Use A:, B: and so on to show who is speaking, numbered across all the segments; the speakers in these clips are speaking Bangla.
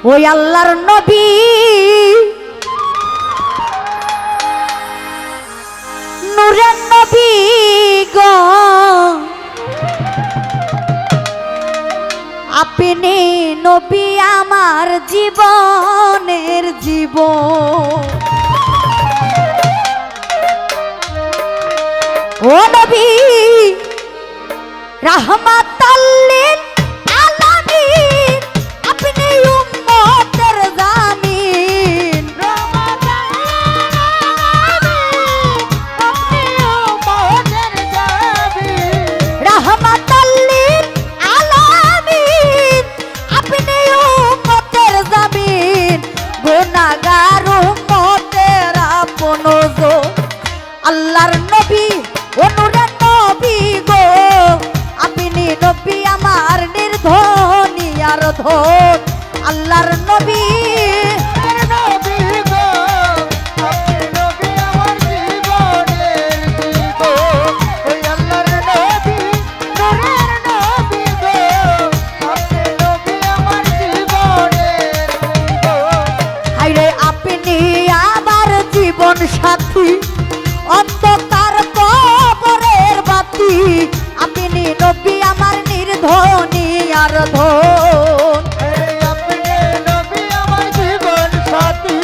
A: ওই আল্লাহর নবী নূরের নবী গো আপনি নবী আমার জীবনের জীবন ও নবী রাহমাতাল লিল আলামিন আপনি উম্মতের জামিন রাহমাতাল লিল আলামিন আপনি উম্মতের জামিন গুনাহগার উম্মতের আপনজন আল্লাহর নবী ও নূরের নবী গো আপনি নবী আমার নির্ধনী আর ধন আল্লাহর নবী সাথী অন্ধকার কবরের বাতি আপনি নবী আমার নির্ধনী আর ধন
B: আপনি নবী আমার জীবন সাথী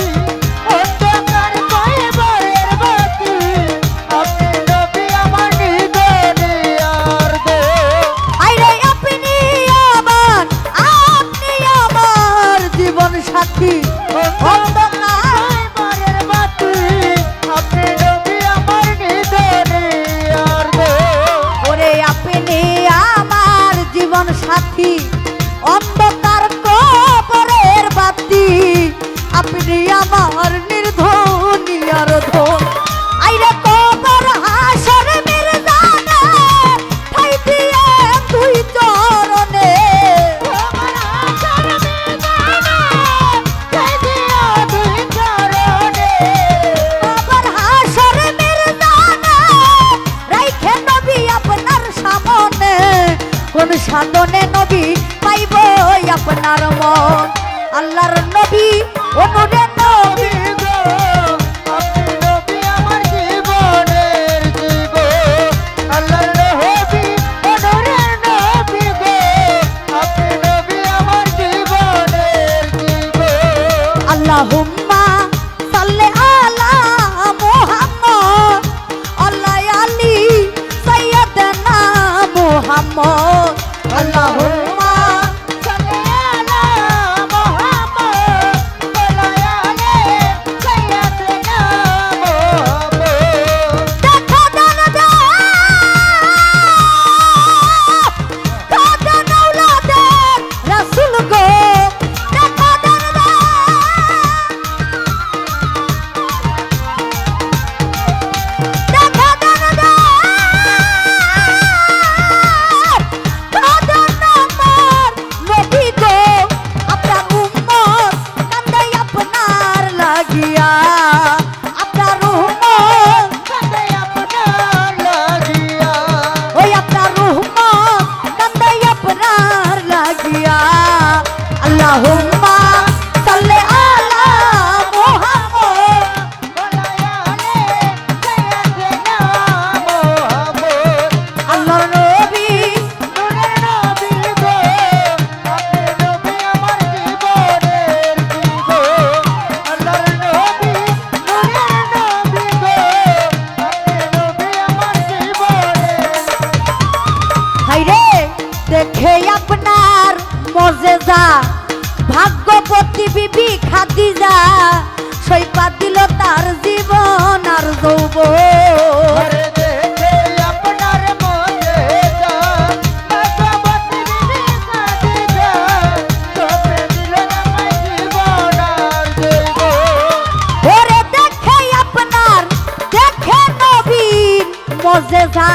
B: অন্ধকার কবরের বাতি আপনি নবী আমার নির্ধনী আর ধন
A: আইরে আপনি আমার জীবন সাথী সাথী অন্ধকার কবরের বাতি আপনি আমার নির্ধনী আর ধন আইরে কবর হাসর মির্জানে ঠাই দিয়ে দুই চরণে
B: কবর হাসর মির্জানে ঠাই দিয়ে দুই চরণে
A: কবর হাসর মির্জানে রাইখে নবী আপনার সামনে কোন সাধনে নবী পাইব আপনার মন আল্লাহর নবী ও নূরের নবী
B: গো আপনি নবী আমার জীবনের জীবন আল্লাহর নবী ও নূরের নবী গো আপনি নবী আমার জীবনের জীবন
A: আল্লাহুম্মা সাল্লি আলা মুহাম্মদ আল্লাহ আলী সাইয়্যিদানা মুহাম্মদ আল্লাহুম্মা
B: সাল্লি আলা মুহাম্মদ ওয়া আলা সাইয়্যিদিনা মুহাম্মদ
A: দেখা দান দে কাদা নওলাদে রাসূল গো দেখা দান দে দেখা দান দে কাদা নামার নবী গো আপনার উম্মত কান্দে আপনার লাগিয়া আপনার উম্মত
B: কান্দে আপনার লাগিয়া
A: ওই আপনার রহমত কান্দে আপনার লাগিয়া আল্লাহুম্মা সাল্লি আলা মুহাম্মদ আল্লাহর নবী হাইরে দেখে আপনার মজেজা ভাগ্যবতী বিবি খাদিজা সইপা দিল তার জীবন আর যৌবন ওরে দেখে আপনার দেখে নবীন মজেজা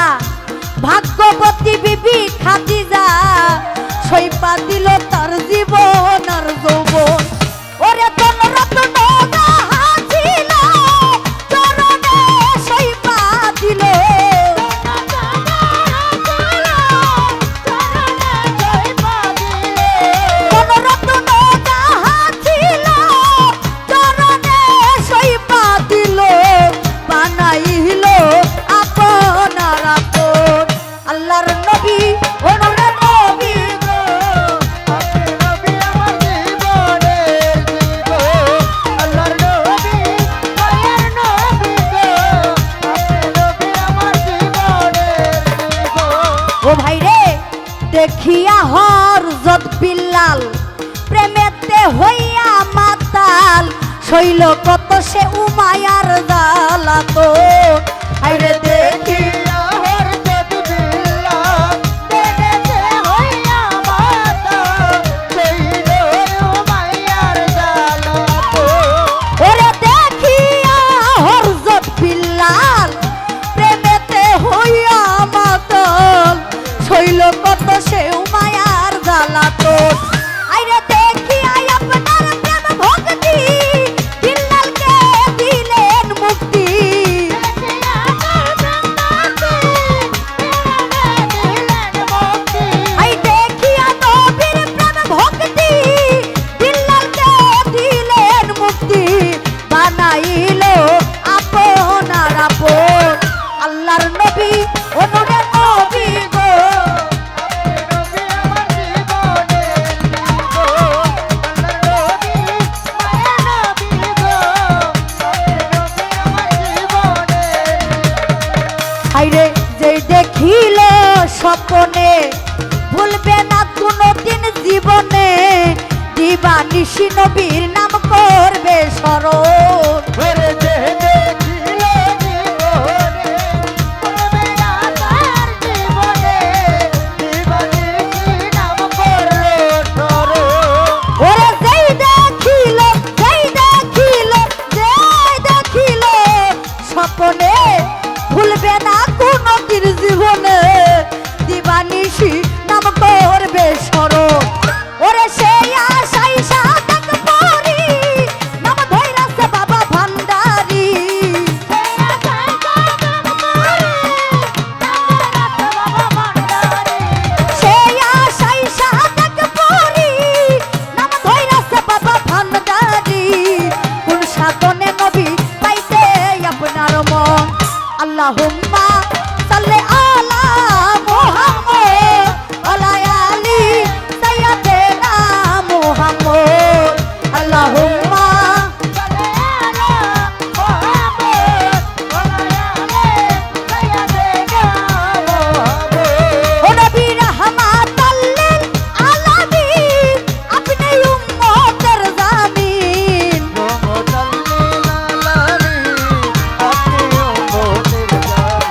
A: ভাগ্যবতী বিবি খাদিজা সইপা দিল তার জীবন আর যৌবন ওরে তনরত্ন ছিল চরণে সইপা দিল নবী অনুরে নবী গো
B: আপনি নবী আমার জীবনের জীবন আল্লাহর নবী দয়ার নবী গো আপনি নবী আমার জীবনের জীবন
A: ও ভাই রে দেখিয়া হরজত বিল্লাল প্রেমেতে হইয়া মাতাল শৈল কত সে উমায়ার জ্বালাতো আইরে দেখি
B: হরজত বিল্লাহ দেনেতে হইয়া মাতা শৈল উমাইয়ার জ্বালাতো
A: ওরে দেখিয়া হরজত বিল্লাল প্রেমেতে হইয়া মাতাল শৈল কত সে উমায়ার জ্বালাতো আইরে দেখিয়া আপনার প্রেম ভক্তি বিল্লালকে দিলেন মুক্তি আই দেখিয়া নবীর প্রেম ভক্তি বিল্লালকে দিলেন মুক্তি বানাইলো আপনার আপন আল্লাহর নবী অনুরে নবী গো
B: নবী আমার জীবনের জীবন আল্লাহর নবী মায়া নবী গো নবী আমার জীবনের
A: আইরে যে দেখিল স্বপ্নে ভুলবে না কোনদিন জীবনে দিবানিশি নবীর নাম করবে স্মরণ
B: ওরে যে দেখিল জীবনে করবে না তার জীবনে দিবানিশি নাম করলো স্মরণ
A: ওরে যেই দেখিল স্বপ্নে ভুলবে না কোনদিন জীবনে দিবানিশি নাম করবে স্মরণ ওরে সেই আশাই সাধক পরি নাম ধইরাছে বাবা ভান্ডারি সেই আশাই সাধক পরি নাম ধইরাছে বাবা ভান্ডারি কোন সাধনে নবী পাইতে আপনার মন আল্লাহুম্মা সাল্লি আলা মুহাম্মদ ওয়ালা আলি সাইয়্যিদিনা মুহাম্মদ আল্লাহুম্মা ও নবী রাহমাতাল লিল আলামিন আপনি উম্মতের জামিন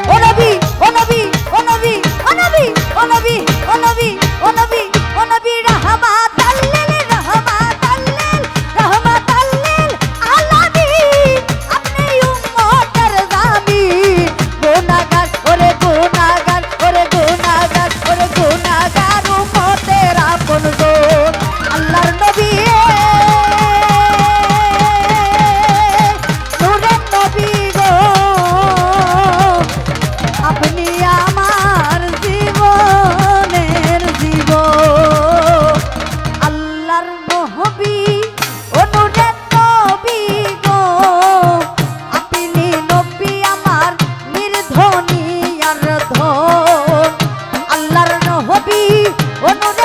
A: ও নবী ও নবী ও নবী ও নবী ও নবী ও নবী ও নবী ও নবী রাহমাতাল লিল আলামিন আপনি উম্মতের জামিন গুনাহগার ওরে গুনাহগার ওরে গুনাহগার ওরে গুনাহগার উম্মতের আপনজন আল্লাহর নবী নূরের নবী গো আপনি আমার জীবনের জীবন আল্লাহর নবী অনুরের নবী গো আপনি নবী আমার নির্ধনী আর ধন আল্লাহর নবী অনুরের